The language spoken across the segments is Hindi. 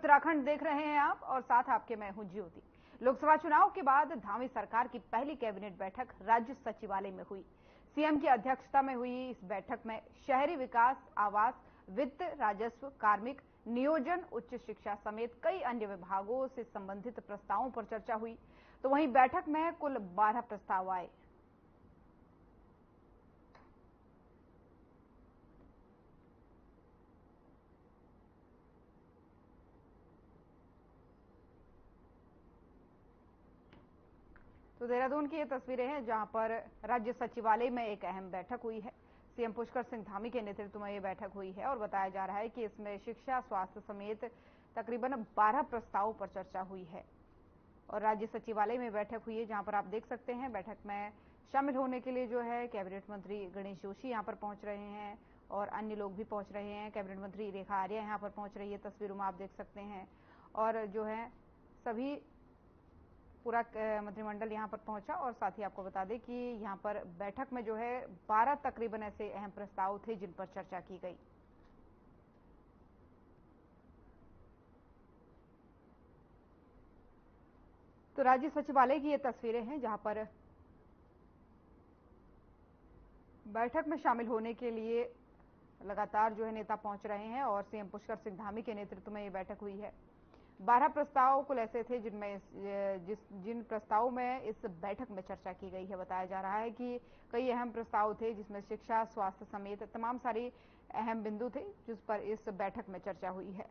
उत्तराखंड देख रहे हैं आप और साथ आपके मैं हूं ज्योति। लोकसभा चुनाव के बाद धामी सरकार की पहली कैबिनेट बैठक राज्य सचिवालय में हुई। सीएम की अध्यक्षता में हुई इस बैठक में शहरी विकास, आवास, वित्त, राजस्व, कार्मिक, नियोजन, उच्च शिक्षा समेत कई अन्य विभागों से संबंधित प्रस्तावों पर चर्चा हुई। तो वहीं बैठक में कुल 12 प्रस्ताव आए। तो देहरादून की ये तस्वीरें हैं जहां पर राज्य सचिवालय में एक अहम बैठक हुई है। सीएम पुष्कर सिंह धामी के नेतृत्व में ये बैठक हुई है और बताया जा रहा है कि इसमें शिक्षा, स्वास्थ्य समेत तकरीबन 12 प्रस्तावों पर चर्चा हुई है। और राज्य सचिवालय में बैठक हुई है जहां पर आप देख सकते हैं बैठक में शामिल होने के लिए जो है कैबिनेट मंत्री गणेश जोशी यहां पर पहुंच रहे हैं और अन्य लोग भी पहुंच रहे हैं। कैबिनेट मंत्री रेखा आर्या यहां पर पहुंच रही है, तस्वीरों में आप देख सकते हैं। और जो है सभी पूरा मंत्रिमंडल यहां पर पहुंचा। और साथ ही आपको बता दें कि यहां पर बैठक में जो है 12 तकरीबन ऐसे अहम प्रस्ताव थे जिन पर चर्चा की गई। तो राज्य सचिवालय की ये तस्वीरें हैं जहां पर बैठक में शामिल होने के लिए लगातार जो है नेता पहुंच रहे हैं और सीएम पुष्कर सिंह धामी के नेतृत्व में ये बैठक हुई है। 12 प्रस्ताव कुल ऐसे थे जिन प्रस्तावों में इस बैठक में चर्चा की गई है। बताया जा रहा है कि कई अहम प्रस्ताव थे जिसमें शिक्षा, स्वास्थ्य समेत तमाम सारी अहम बिंदु थे जिस पर इस बैठक में चर्चा हुई है।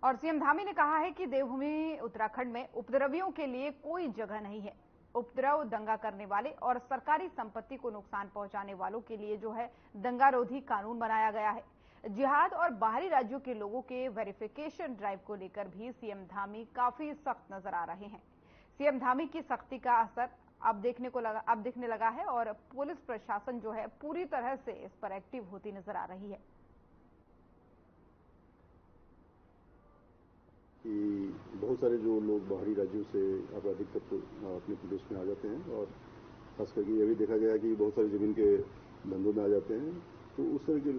और सीएम धामी ने कहा है कि देवभूमि उत्तराखंड में उपद्रवियों के लिए कोई जगह नहीं है। उपद्रव, दंगा करने वाले और सरकारी संपत्ति को नुकसान पहुंचाने वालों के लिए जो है दंगारोधी कानून बनाया गया है। जिहाद और बाहरी राज्यों के लोगों के वेरिफिकेशन ड्राइव को लेकर भी सीएम धामी काफी सख्त नजर आ रहे हैं। सीएम धामी की सख्ती का असर अब दिखने लगा है और पुलिस प्रशासन जो है पूरी तरह से इस पर एक्टिव होती नजर आ रही है। कि बहुत सारे जो लोग बाहरी राज्यों से आपराधिक तत्व अपने प्रदेश में आ जाते हैं और खास करके ये भी देखा गया है कि बहुत सारी जमीन के धंधों में आ जाते हैं। तो उस तरह के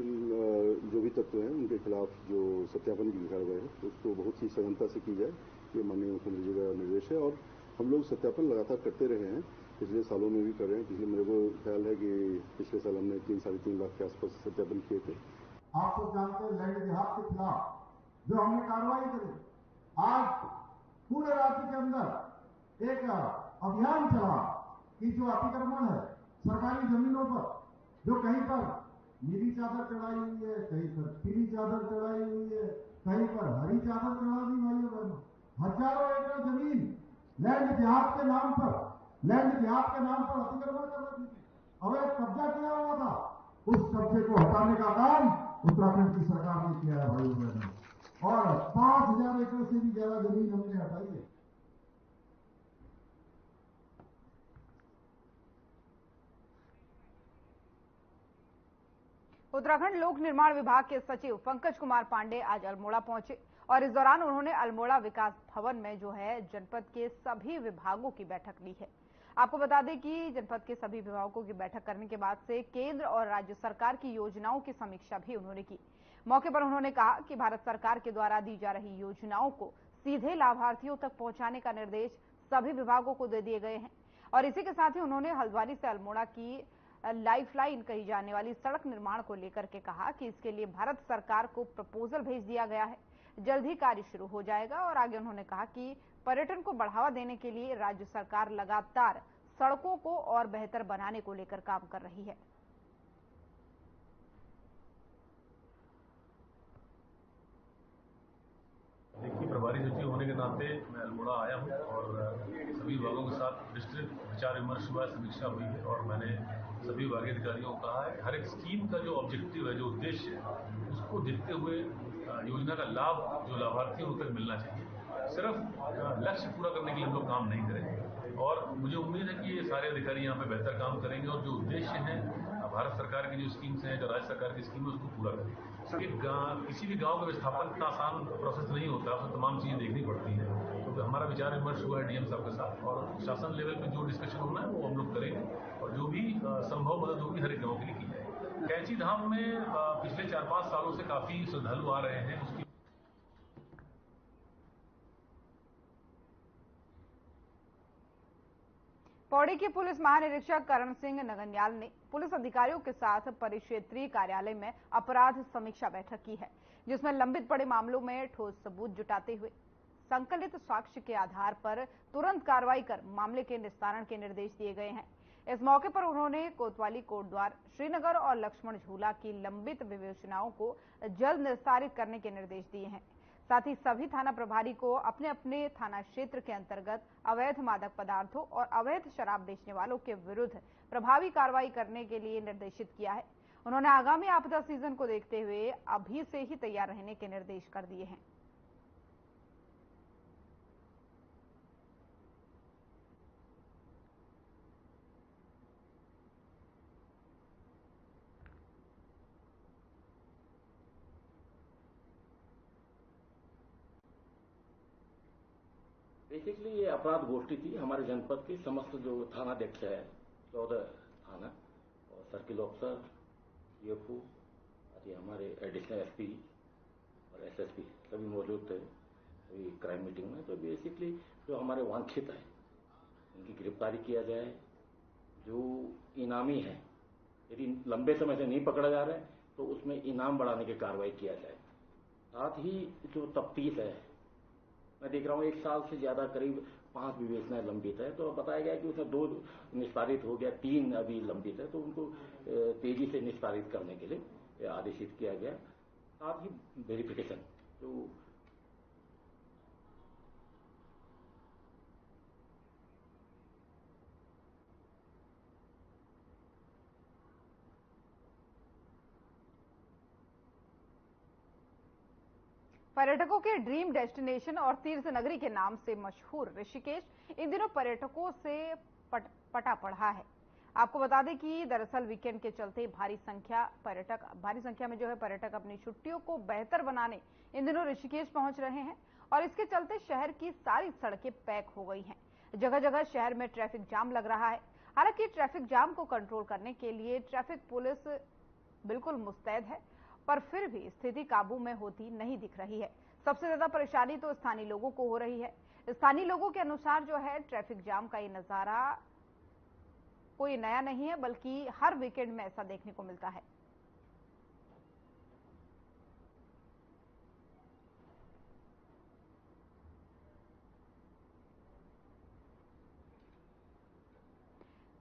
जो भी तत्व हैं उनके खिलाफ जो सत्यापन किया गया है उसको बहुत ही सघनता से की जाए, ये माननीय मुख्यमंत्री जी का निर्देश है। और हम लोग सत्यापन लगातार करते रहे हैं, पिछले सालों में भी कर रहे हैं। पिछले मेरे को ख्याल है कि पिछले साल हमने 3-3.5 लाख के आसपास सत्यापन किए थे। आप लोग जानते हैं लैंड जिहाद के खिलाफ जो हमने कार्रवाई करी, आज पूरे राज्य के अंदर एक अभियान चला कि जो अतिक्रमण है सरकारी जमीनों पर, जो कहीं पर नीली चादर चढ़ाई हुई है, कहीं पर पीली चादर चढ़ाई हुई है, कहीं पर हरी चादर चढ़ा दी भाइयों बहनों। हजारों एकड़ जमीन लैंड जिहाद के नाम पर अतिक्रमण कर रही थी, अवैध कब्जा किया हुआ था। उस कब्जे को हटाने का काम उत्तराखंड की सरकार ने किया है भाइयों बहनों, और 5,000 एकड़ से भी ज्यादा जमीन हमने हटाई है। उत्तराखंड लोक निर्माण विभाग के सचिव पंकज कुमार पांडे आज अल्मोड़ा पहुंचे और इस दौरान उन्होंने अल्मोड़ा विकास भवन में जो है जनपद के सभी विभागों की बैठक ली है। आपको बता दें कि जनपद के सभी विभागों की बैठक करने के बाद से केंद्र और राज्य सरकार की योजनाओं की समीक्षा भी उन्होंने की। मौके पर उन्होंने कहा कि भारत सरकार के द्वारा दी जा रही योजनाओं को सीधे लाभार्थियों तक पहुंचाने का निर्देश सभी विभागों को दे दिए गए हैं। और इसी के साथ ही उन्होंने हल्द्वानी से अल्मोड़ा की लाइफलाइन कही जाने वाली सड़क निर्माण को लेकर के कहा कि इसके लिए भारत सरकार को प्रपोजल भेज दिया गया है, जल्द ही कार्य शुरू हो जाएगा। और आगे उन्होंने कहा कि पर्यटन को बढ़ावा देने के लिए राज्य सरकार लगातार सड़कों को और बेहतर बनाने को लेकर काम कर रही है। देखिए, प्रभारी सचिव होने के नाते मैं अल्मोड़ा आया हूँ और सभी विभागों के साथ विस्तृत विचार विमर्श हुआ, समीक्षा हुई है और मैंने सभी विभागीय अधिकारियों को कहा है हर एक स्कीम का जो ऑब्जेक्टिव है, जो उद्देश्य है, उसको देखते हुए योजना का लाभ जो लाभार्थी उन तक मिलना चाहिए। सिर्फ लक्ष्य पूरा करने के लिए हम लोग काम नहीं करेंगे और मुझे उम्मीद है कि ये सारे अधिकारी यहाँ पे बेहतर काम करेंगे और जो उद्देश्य है भारत सरकार की जो स्कीम्स हैं, जो राज्य सरकार की स्कीम है, उसको पूरा करेंगे। किसी भी गांव का विस्थापन इतना आसान प्रोसेस नहीं होता, उसमें तमाम चीजें देखनी पड़ती हैं। तो हमारा विचार विमर्श हुआ है डीएम साहब के साथ, और शासन लेवल पे जो डिस्कशन होना है वो हम लोग करेंगे, और जो भी संभव मदद होगी हर एक गाँव के लिए की जाएगी। कैंची धाम में पिछले 4-5 सालों से काफी श्रद्धालु आ रहे हैं। उसकी पौड़ी के पुलिस महानिरीक्षक करण सिंह नगन्याल ने पुलिस अधिकारियों के साथ परिक्षेत्रीय कार्यालय में अपराध समीक्षा बैठक की है, जिसमें लंबित पड़े मामलों में ठोस सबूत जुटाते हुए संकलित साक्ष्य के आधार पर तुरंत कार्रवाई कर मामले के निस्तारण के निर्देश दिए गए हैं। इस मौके पर उन्होंने कोतवाली कोटद्वार, श्रीनगर और लक्ष्मण झूला की लंबित विवेचनाओं को जल्द निस्तारित करने के निर्देश दिए हैं। साथ ही सभी थाना प्रभारी को अपने अपने थाना क्षेत्र के अंतर्गत अवैध मादक पदार्थों और अवैध शराब बेचने वालों के विरुद्ध प्रभावी कार्रवाई करने के लिए निर्देशित किया है। उन्होंने आगामी आपदा सीजन को देखते हुए अभी से ही तैयार रहने के निर्देश कर दिए हैं। बेसिकली ये अपराध गोष्ठी थी हमारे जनपद के समस्त जो थानाध्यक्ष है, 14 थाना और सर्किल ऑफिसर, सीएफओ आदि हमारे एडिशनल एसपी और एसएसपी सभी मौजूद थे अभी क्राइम मीटिंग में। तो बेसिकली जो हमारे वांछित है उनकी गिरफ्तारी किया जाए, जो इनामी है यदि लंबे समय से नहीं पकड़ा जा रहा है तो उसमें इनाम बढ़ाने की कार्रवाई किया जाए। साथ ही जो तफ्तीश है, मैं देख रहा हूँ 1 साल से ज्यादा करीब 5 विवेचनाएं लंबित है, तो बताया गया कि उसमें 2 निस्तारित हो गया, 3 अभी लंबित है, तो उनको तेजी से निस्तारित करने के लिए आदेशित किया गया। साथ ही वेरिफिकेशन जो पर्यटकों के ड्रीम डेस्टिनेशन और तीर्थ नगरी के नाम से मशहूर ऋषिकेश इन दिनों पर्यटकों से पटा पड़ा है। आपको बता दें कि दरअसल वीकेंड के चलते भारी संख्या में जो है पर्यटक अपनी छुट्टियों को बेहतर बनाने इन दिनों ऋषिकेश पहुंच रहे हैं, और इसके चलते शहर की सारी सड़कें पैक हो गई हैं। जगह जगह शहर में ट्रैफिक जाम लग रहा है। हालांकि ट्रैफिक जाम को कंट्रोल करने के लिए ट्रैफिक पुलिस बिल्कुल मुस्तैद है, पर फिर भी स्थिति काबू में होती नहीं दिख रही है। सबसे ज्यादा परेशानी तो स्थानीय लोगों को हो रही है। स्थानीय लोगों के अनुसार जो है ट्रैफिक जाम का ये नजारा कोई नया नहीं है, बल्कि हर वीकेंड में ऐसा देखने को मिलता है।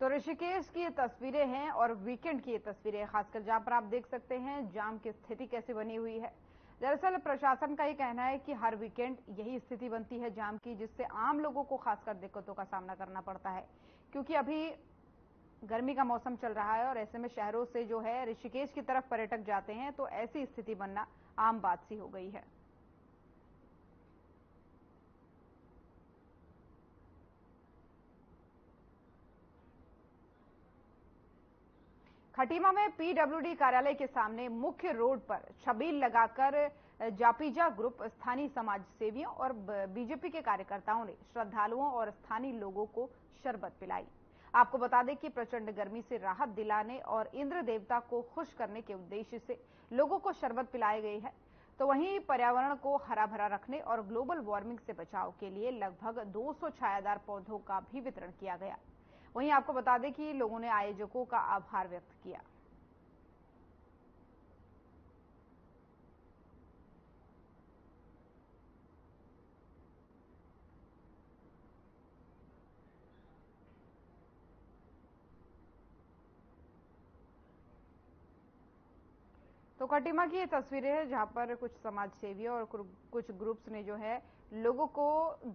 तो ऋषिकेश की ये तस्वीरें हैं और वीकेंड की ये तस्वीरें, खासकर जहां पर आप देख सकते हैं जाम की स्थिति कैसे बनी हुई है। दरअसल प्रशासन का ये कहना है कि हर वीकेंड यही स्थिति बनती है जाम की, जिससे आम लोगों को खासकर दिक्कतों का सामना करना पड़ता है, क्योंकि अभी गर्मी का मौसम चल रहा है और ऐसे में शहरों से जो है ऋषिकेश की तरफ पर्यटक जाते हैं, तो ऐसी स्थिति बनना आम बात सी हो गई है। खटीमा में पीडब्ल्यूडी कार्यालय के सामने मुख्य रोड पर छबील लगाकर जापीजा ग्रुप, स्थानीय समाज सेवियों और बीजेपी के कार्यकर्ताओं ने श्रद्धालुओं और स्थानीय लोगों को शरबत पिलाई। आपको बता दें कि प्रचंड गर्मी से राहत दिलाने और इंद्र देवता को खुश करने के उद्देश्य से लोगों को शरबत पिलाई गई है। तो वहीं पर्यावरण को हरा भरा रखने और ग्लोबल वार्मिंग से बचाव के लिए लगभग 200 छायादार पौधों का भी वितरण किया गया। वहीं आपको बता दें कि लोगों ने आयोजकों का आभार व्यक्त किया। तो खटीमा की ये तस्वीरें हैं जहां पर कुछ समाज सेवियों और कुछ ग्रुप्स ने जो है लोगों को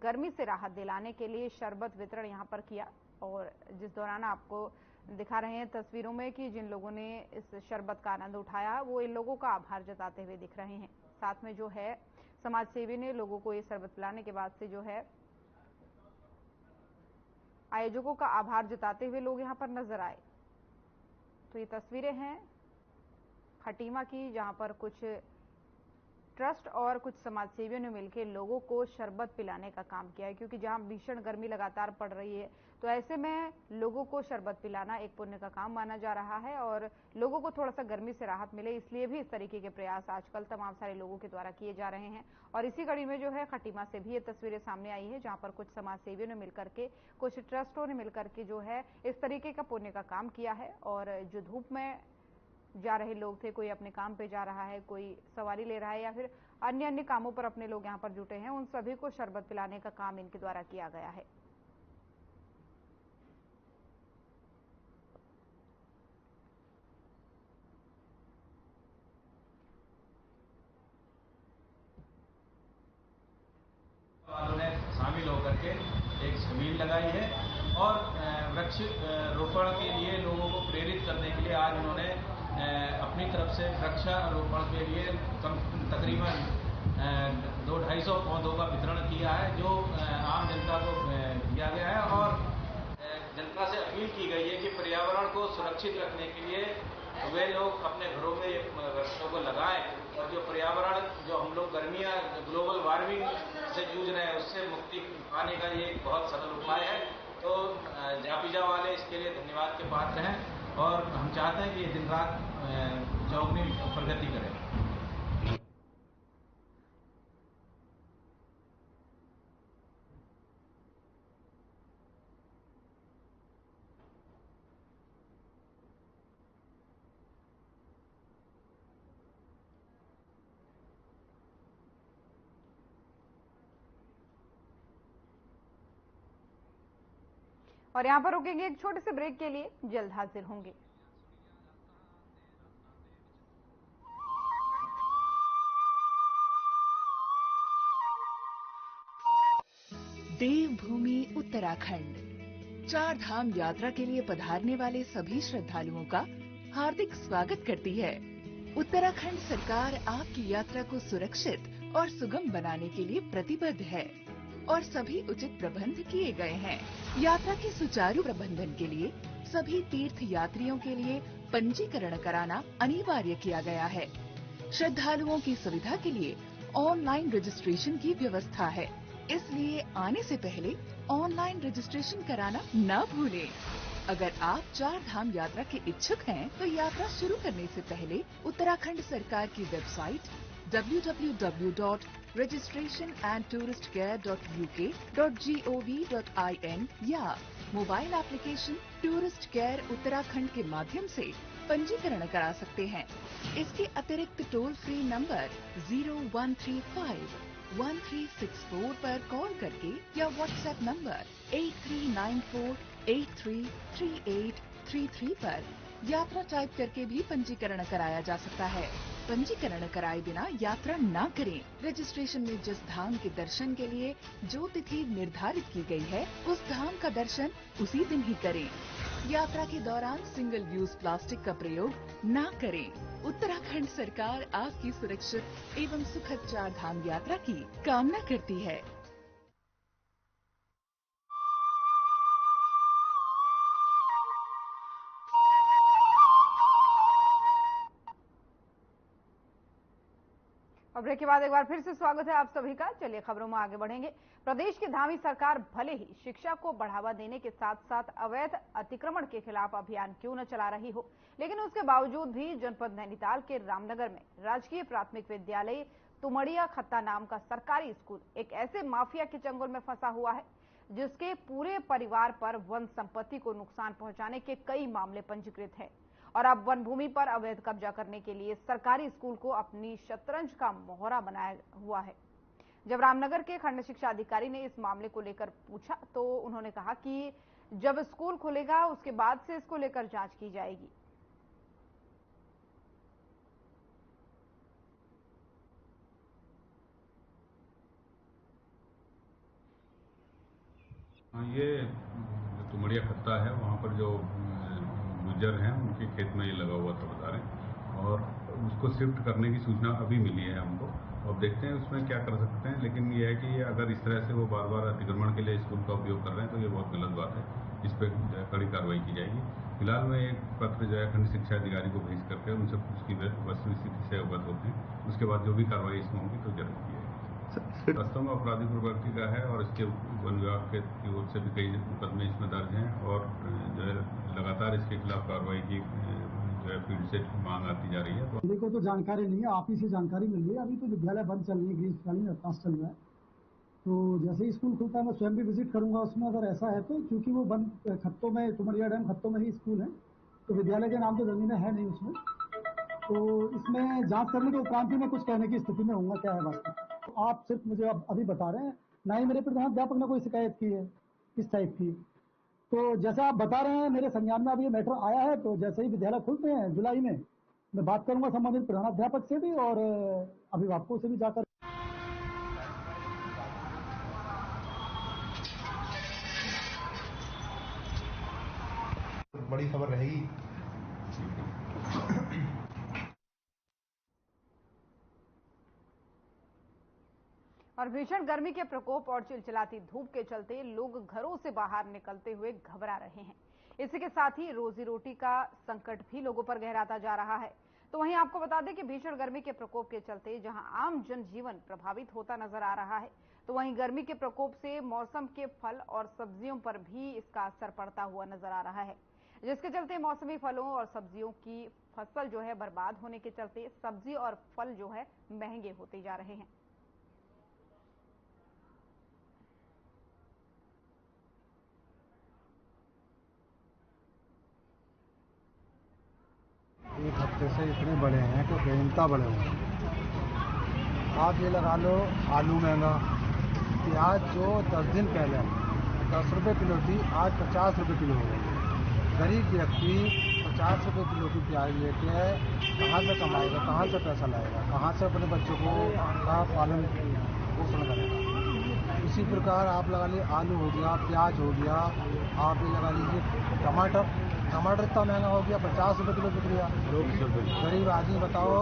गर्मी से राहत दिलाने के लिए शरबत वितरण यहां पर किया, और जिस दौरान आपको दिखा रहे हैं तस्वीरों में कि जिन लोगों ने इस शरबत का आनंद उठाया वो इन लोगों का आभार जताते हुए दिख रहे हैं। साथ में जो है समाज सेवी ने लोगों को ये शरबत पिलाने के बाद से जो है आयोजकों का आभार जताते हुए लोग यहां पर नजर आए। तो ये तस्वीरें हैं खटीमा की, जहां पर कुछ ट्रस्ट और कुछ समाजसेवियों ने मिलकर लोगों को शरबत पिलाने का काम किया है, क्योंकि जहां भीषण गर्मी लगातार पड़ रही है तो ऐसे में लोगों को शरबत पिलाना एक पुण्य का काम माना जा रहा है और लोगों को थोड़ा सा गर्मी से राहत मिले, इसलिए भी इस तरीके के प्रयास आजकल तमाम सारे लोगों के द्वारा किए जा रहे हैं। और इसी कड़ी में जो है खटीमा से भी ये तस्वीरें सामने आई है, जहां पर कुछ समाजसेवियों ने मिलकर के, कुछ ट्रस्टों ने मिलकर के जो है इस तरीके का पुण्य का काम किया है। और जो धूप में जा रहे लोग थे, कोई अपने काम पे जा रहा है, कोई सवारी ले रहा है या फिर अन्य अन्य कामों पर अपने लोग यहाँ पर जुटे हैं, उन सभी को शरबत पिलाने का काम इनके द्वारा किया गया है। उन्होंने शामिल होकर के एक छबील लगाई है और वृक्ष रोपण के लिए लोगों को प्रेरित करने के लिए आज उन्होंने अपनी तरफ से वृक्षारोपण के लिए तकरीबन 200-250 पौधों का वितरण किया है, जो आम जनता को दिया गया है। और जनता से अपील की गई है कि पर्यावरण को सुरक्षित रखने के लिए वे लोग अपने घरों में वृक्षों को लगाएं और जो पर्यावरण, जो हम लोग गर्मियां ग्लोबल वार्मिंग से जूझ रहे हैं, उससे मुक्ति पाने का ये एक बहुत सरल उपाय है। तो जापिजा वाले इसके लिए धन्यवाद के पात्र हैं और हम चाहते हैं कि ये दिन रात चौगुनी प्रगति करें। और यहाँ पर रुकेंगे एक छोटे से ब्रेक के लिए, जल्द हाजिर होंगे। देवभूमि उत्तराखंड चार धाम यात्रा के लिए पधारने वाले सभी श्रद्धालुओं का हार्दिक स्वागत करती है। उत्तराखंड सरकार आपकी यात्रा को सुरक्षित और सुगम बनाने के लिए प्रतिबद्ध है और सभी उचित प्रबंध किए गए हैं। यात्रा के सुचारू प्रबंधन के लिए सभी तीर्थ यात्रियों के लिए पंजीकरण कराना अनिवार्य किया गया है। श्रद्धालुओं की सुविधा के लिए ऑनलाइन रजिस्ट्रेशन की व्यवस्था है, इसलिए आने से पहले ऑनलाइन रजिस्ट्रेशन कराना न भूलें। अगर आप चार धाम यात्रा के इच्छुक हैं, तो यात्रा शुरू करने से पहले उत्तराखंड सरकार की वेबसाइट www.registration-and-tourist-care.uk.gov.in या mobile application tourist care Uttarakhand के माध्यम से पंजीकरण करा सकते हैं। इसके अतिरिक्त टोल फ्री नंबर 0135-1364 पर कॉल करके या व्हाट्सएप नंबर 8394833833 पर यात्रा टाइप करके भी पंजीकरण कराया जा सकता है। पंजीकरण कराए बिना यात्रा न करें। रजिस्ट्रेशन में जिस धाम के दर्शन के लिए जो तिथि निर्धारित की गई है, उस धाम का दर्शन उसी दिन ही करें। यात्रा के दौरान सिंगल यूज प्लास्टिक का प्रयोग न करें। उत्तराखंड सरकार आपकी सुरक्षित एवं सुखद चार धाम यात्रा की कामना करती है। और ब्रेक के बाद एक बार फिर से स्वागत है आप सभी का। चलिए खबरों में आगे बढ़ेंगे। प्रदेश की धामी सरकार भले ही शिक्षा को बढ़ावा देने के साथ साथ अवैध अतिक्रमण के खिलाफ अभियान क्यों न चला रही हो, लेकिन उसके बावजूद भी जनपद नैनीताल के रामनगर में राजकीय प्राथमिक विद्यालय तुमड़िया खत्ता नाम का सरकारी स्कूल एक ऐसे माफिया के चंगुल में फंसा हुआ है, जिसके पूरे परिवार पर वन संपत्ति को नुकसान पहुंचाने के कई मामले पंजीकृत हैं। और अब वन भूमि पर अवैध कब्जा करने के लिए सरकारी स्कूल को अपनी शतरंज का मोहरा बनाया हुआ है। जब रामनगर के खंड शिक्षा अधिकारी ने इस मामले को लेकर पूछा तो उन्होंने कहा कि जब स्कूल खुलेगा उसके बाद से इसको लेकर जांच की जाएगी। ये तुमड़िया खत्ता है, वहाँ पर जो गुज्जर हैं उनके खेत में ये लगा हुआ था बता रहे, और उसको शिफ्ट करने की सूचना अभी मिली है हमको। अब देखते हैं उसमें क्या कर सकते हैं, लेकिन ये है कि अगर इस तरह से वो बार बार अतिक्रमण के लिए स्कूल का उपयोग कर रहे हैं तो ये बहुत गलत बात है। इस पर कड़ी कार्रवाई की जाएगी। फिलहाल मैं एक पत्र जो है खंड शिक्षा अधिकारी को भेज करके उनसे उसकी वस्तु स्थिति से अवगत होते हैं। उसके बाद जो भी कार्रवाई इसमें होगी तो जरूर की जाएगी। वास्तव में आपराधिक प्रवृत्ति का है और इसके वन विभाग की ओर से भी कई मुकदमे इसमें दर्ज हैं और जो है लगातार इसके खिलाफ कार्रवाई की जो है फील्ड से मांग आती जा रही है। मेरे को तो जानकारी नहीं है, आप ही से जानकारी मिल रही है। अभी तो विद्यालय बंद चल रही है, ग्रीष्मकालीन अवकाश चल रहा है, तो जैसे ही स्कूल खुलता है मैं स्वयं भी विजिट करूंगा उसमें। अगर ऐसा है तो, क्योंकि वो बंद खत्तों में, तुमरिया डैम खत्तों में ही स्कूल है, तो विद्यालय के नाम तो जमीनें है नहीं उसमें, तो इसमें जांच करने के उपरांत ही मैं कुछ कहने की स्थिति में होऊंगा क्या है वास्तव। तो आप सिर्फ मुझे अभी बता रहे हैं, ना ही मेरे प्रधानाध्यापक ने कोई शिकायत की है इस टाइप की। तो जैसा आप बता रहे हैं मेरे संज्ञान में अभी ये मैटर आया है, तो जैसे ही विद्यालय खुलते हैं जुलाई में, मैं बात करूंगा संबंधित प्रधानाध्यापक से भी और अभिभावकों से भी जाकर। बड़ी खबर रहेगी। और भीषण गर्मी के प्रकोप और चिलचिलाती धूप के चलते लोग घरों से बाहर निकलते हुए घबरा रहे हैं। इसी के साथ ही रोजी रोटी का संकट भी लोगों पर गहराता जा रहा है। तो वहीं आपको बता दें कि भीषण गर्मी के प्रकोप के चलते जहां आम जनजीवन प्रभावित होता नजर आ रहा है, तो वहीं गर्मी के प्रकोप से मौसम के फल और सब्जियों पर भी इसका असर पड़ता हुआ नजर आ रहा है, जिसके चलते मौसमी फलों और सब्जियों की फसल जो है बर्बाद होने के चलते सब्जी और फल जो है महंगे होते जा रहे हैं। एक हफ्ते से इतने बड़े हैं कि बेनता बड़े हुए हैं। आप ये लगा लो, आलू महंगा, प्याज जो 10 दिन पहले 10 रुपये किलो थी, आज 50 रुपये किलो हो गई। गरीब व्यक्ति 50 रुपये किलो की प्याज लेके कहाँ से कमाएगा, कहाँ से पैसा लाएगा, कहाँ से अपने बच्चों को का पालन पोषण करेगा। इसी प्रकार आप लगा लीजिए आलू हो गया, प्याज हो गया, आप ये लगा लीजिए टमाटर इतना महंगा हो गया, 50 रुपये किलो बिक रहा। गरीब आदमी बताओ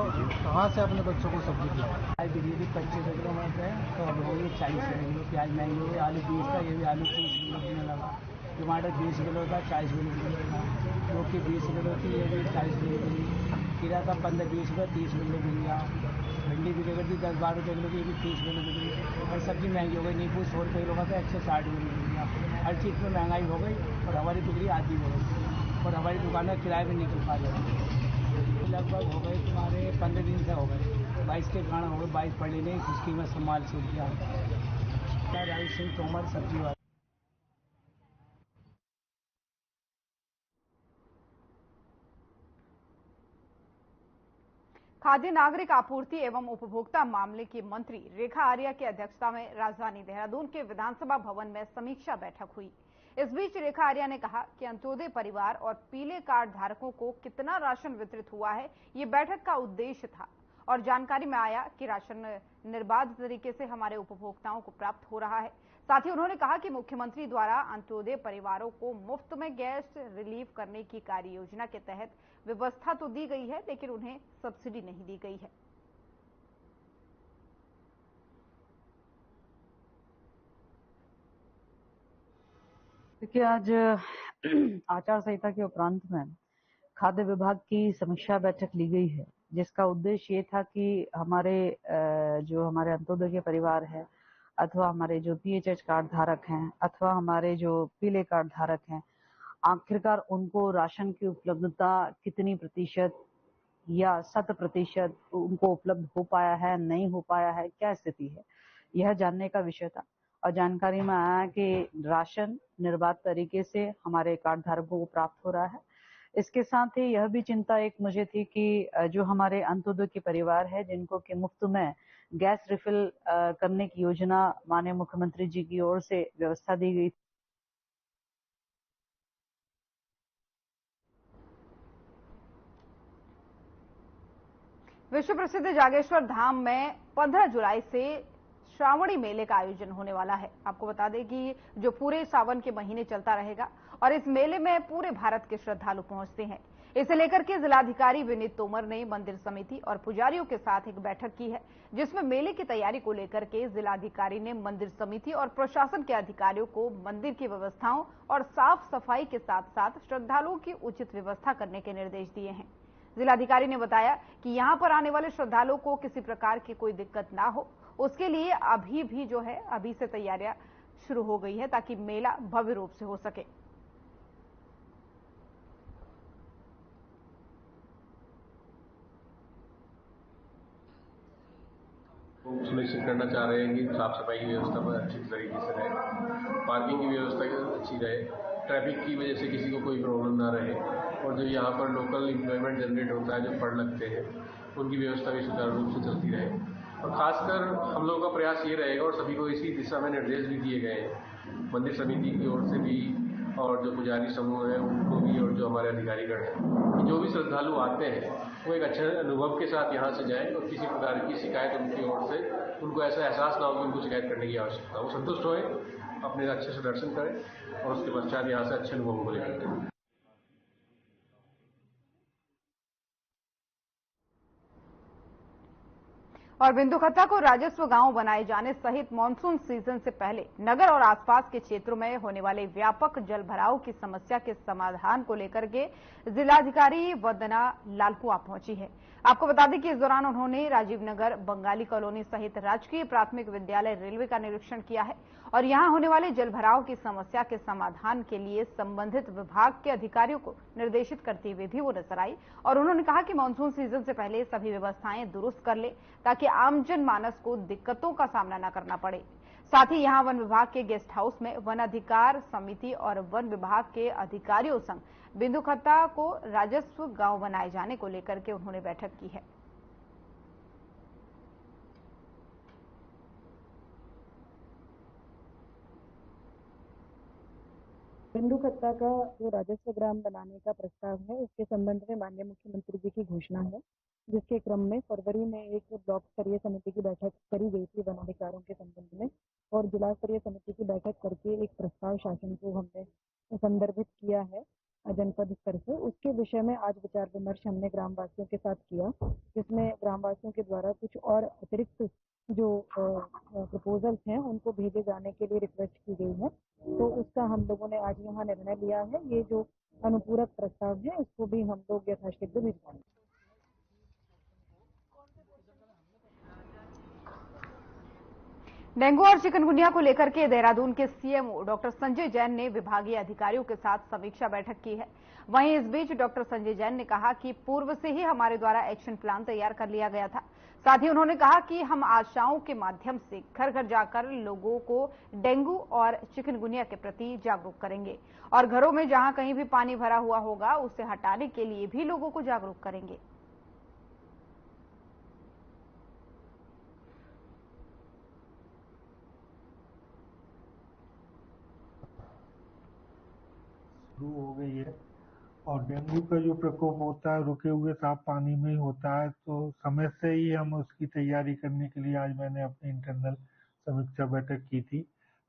कहाँ से अपने बच्चों को सब्जी खिलाए। बिजली 25 किलो मिलते हैं, तो अब हो गई 40 किलो। प्याज महंगी हो गई, आलू 20 का, ये भी आलू 30 किलो देने लगा। टमाटर 20 किलो था, 40 किलो था। लौकी 20 किलो थी, ये भी 40 किलो मिली। खीरा था 15-20 रुपये, 30 किलो मिल गया। भिंडी भी बिक थी 10-12 रुपये किलो की, ये भी 30 किलो बिक रही। और सब्जी महंगी हो गई, नींबू 100 रुपये किलो का था, 160 किलो मिल गया। हर चीज़ में महंगाई हो गई और हमारी बिक्री आधी हो गई और हमारी दुकानें किराए में निकल पा रही। लगभग हो गए तुम्हारे 15 दिन से हो गए। 22 के कारण हो गए, 22 पड़ी नहीं, जिसकी मैं संभाल सूख गया। राजेश सिंह तोमर, सब्जी वाला। खाद्य नागरिक आपूर्ति एवं उपभोक्ता मामले की मंत्री रेखा आर्या की अध्यक्षता में राजधानी देहरादून के विधानसभा भवन में समीक्षा बैठक हुई। इस बीच रेखा आर्या ने कहा कि अंत्योदय परिवार और पीले कार्ड धारकों को कितना राशन वितरित हुआ है, ये बैठक का उद्देश्य था और जानकारी में आया कि राशन निर्बाध तरीके से हमारे उपभोक्ताओं को प्राप्त हो रहा है। साथ ही उन्होंने कहा कि मुख्यमंत्री द्वारा अंत्योदय परिवारों को मुफ्त में गैस रिलीफ करने की कार्य योजना के तहत व्यवस्था तो दी गई है, लेकिन उन्हें सब्सिडी नहीं दी गई है। देखिए, आज आचार संहिता के उपरांत में खाद्य विभाग की समीक्षा बैठक ली गई है, जिसका उद्देश्य ये था कि हमारे जो हमारे अंत्योदय के परिवार है अथवा हमारे जो पीएचएच कार्ड धारक हैं अथवा हमारे जो पीले कार्ड धारक हैं, आखिरकार उनको राशन की उपलब्धता कितनी प्रतिशत या 100% उनको उपलब्ध हो पाया है, नहीं हो पाया है, क्या स्थिति है, यह जानने का विषय था। और जानकारी में आया कि राशन निर्बाध तरीके से हमारे कार्ड धारकों को प्राप्त हो रहा है। इसके साथ ही यह भी चिंता एक मुझे थी कि जो हमारे अंत्योदय के परिवार है, जिनको कि मुफ्त में गैस रिफिल करने की योजना माननीय मुख्यमंत्री जी की ओर से व्यवस्था दी गई। विश्व प्रसिद्ध जागेश्वर धाम में 15 जुलाई से श्रावणी मेले का आयोजन होने वाला है। आपको बता दें कि जो पूरे सावन के महीने चलता रहेगा और इस मेले में पूरे भारत के श्रद्धालु पहुंचते हैं। इसे लेकर के जिलाधिकारी विनीत तोमर ने मंदिर समिति और पुजारियों के साथ एक बैठक की है, जिसमें मेले की तैयारी को लेकर के जिलाधिकारी ने मंदिर समिति और प्रशासन के अधिकारियों को मंदिर की व्यवस्थाओं और साफ सफाई के साथ साथ श्रद्धालुओं की उचित व्यवस्था करने के निर्देश दिए हैं। जिलाधिकारी ने बताया कि यहां पर आने वाले श्रद्धालुओं को किसी प्रकार की कोई दिक्कत ना हो, उसके लिए अभी से तैयारियां शुरू हो गई है ताकि मेला भव्य रूप से हो सके। सुनिश्चित करना चाह रहे हैं कि साफ सफाई की व्यवस्था पर अच्छी तरीके से रहे, पार्किंग की व्यवस्था अच्छी रहे, ट्रैफिक की वजह से किसी को कोई प्रॉब्लम ना रहे और जो यहाँ पर लोकल एम्प्लॉयमेंट जनरेट होता है, जो फंड लगते हैं, उनकी व्यवस्था भी सुचारू रूप से चलती रहे। और खासकर हम लोगों का प्रयास ये रहेगा और सभी को इसी दिशा में निर्देश भी दिए गए हैं, मंदिर समिति की ओर से भी और जो पुजारी समूह है उनको भी और जो हमारे अधिकारीगण हैं, कि जो भी श्रद्धालु आते हैं वो एक अच्छे अनुभव के साथ यहाँ से जाएं और किसी प्रकार की शिकायत उनकी ओर से उनको ऐसा एहसास ना हो कि उनको शिकायत करने की आवश्यकता, वो संतुष्ट होए, अपने अच्छे से दर्शन करें और उसके पश्चात यहाँ से अच्छे अनुभवों को लेकर जाएं। और बिंदुखत्ता को राजस्व गांव बनाए जाने सहित मानसून सीजन से पहले नगर और आसपास के क्षेत्रों में होने वाले व्यापक जलभराव की समस्या के समाधान को लेकर के जिलाधिकारी वंदना लालकुआ पहुंची है। आपको बता दें कि इस दौरान उन्होंने राजीव नगर, बंगाली कॉलोनी सहित राजकीय प्राथमिक विद्यालय रेलवे का निरीक्षण किया है और यहां होने वाले जलभराव की समस्या के समाधान के लिए संबंधित विभाग के अधिकारियों को निर्देशित करते हुए भी वो नजर आई और उन्होंने कहा कि मानसून सीजन से पहले सभी व्यवस्थाएं दुरुस्त कर ले ताकि आमजन मानस को दिक्कतों का सामना न करना पड़े। साथ ही यहां वन विभाग के गेस्ट हाउस में वन अधिकार समिति और वन विभाग के अधिकारियों संग बिंदुखत्ता को राजस्व गांव बनाए जाने को लेकर के उन्होंने बैठक की है। बिंदुखत्ता का जो राजस्व ग्राम बनाने का प्रस्ताव है, उसके संबंध में माननीय मुख्यमंत्री जी की घोषणा है, जिसके क्रम में फरवरी में एक ब्लॉक स्तरीय समिति की बैठक करी गई थी वन अधिकारों के संबंध में और जिला स्तरीय समिति की बैठक करके एक प्रस्ताव शासन को हमने संदर्भित किया है जनपद स्तर से। उसके विषय में आज विचार विमर्श हमने ग्रामवासियों के साथ किया, जिसमें ग्रामवासियों के द्वारा कुछ और अतिरिक्त जो प्रपोजल्स हैं उनको भेजे जाने के लिए रिक्वेस्ट की गई है, तो उसका हम लोगों ने आज यहाँ निर्णय लिया है। ये जो अनुपूरक प्रस्ताव है इसको भी हम लोग यथाशीघ्र भिजवाएंगे। डेंगू और चिकनगुनिया को लेकर के देहरादून के सीएमओ डॉक्टर संजय जैन ने विभागीय अधिकारियों के साथ समीक्षा बैठक की है। वहीं इस बीच डॉक्टर संजय जैन ने कहा कि पूर्व से ही हमारे द्वारा एक्शन प्लान तैयार कर लिया गया था। साथ ही उन्होंने कहा कि हम आशाओं के माध्यम से घर घर जाकर लोगों को डेंगू और चिकनगुनिया के प्रति जागरूक करेंगे और घरों में जहां कहीं भी पानी भरा हुआ होगा उसे हटाने के लिए भी लोगों को जागरूक करेंगे। शुरू हो गई है और डेंगू का जो प्रकोप होता है रुके हुए साफ पानी में ही होता है, तो समय से ही हम उसकी तैयारी करने के लिए आज मैंने अपनी इंटरनल समीक्षा बैठक की थी।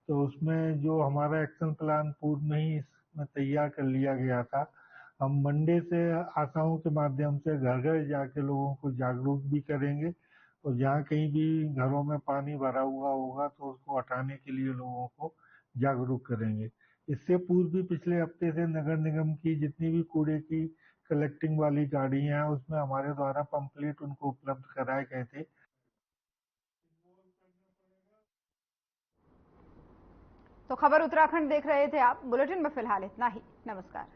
तो उसमें जो हमारा एक्शन प्लान पूर्व में ही इसमें तैयार कर लिया गया था। हम मंडे से आशाओं के माध्यम से घर घर जाके लोगों को जागरूक भी करेंगे और जहाँ कहीं भी घरों में पानी भरा हुआ होगा तो उसको हटाने के लिए लोगों को जागरूक करेंगे। इससे पूर्व भी पिछले हफ्ते से नगर निगम की जितनी भी कूड़े की कलेक्टिंग वाली गाड़ियां हैं उसमें हमारे द्वारा पंपलेट उनको उपलब्ध कराए गए थे। तो खबर उत्तराखंड देख रहे थे आप। बुलेटिन में फिलहाल इतना ही। नमस्कार।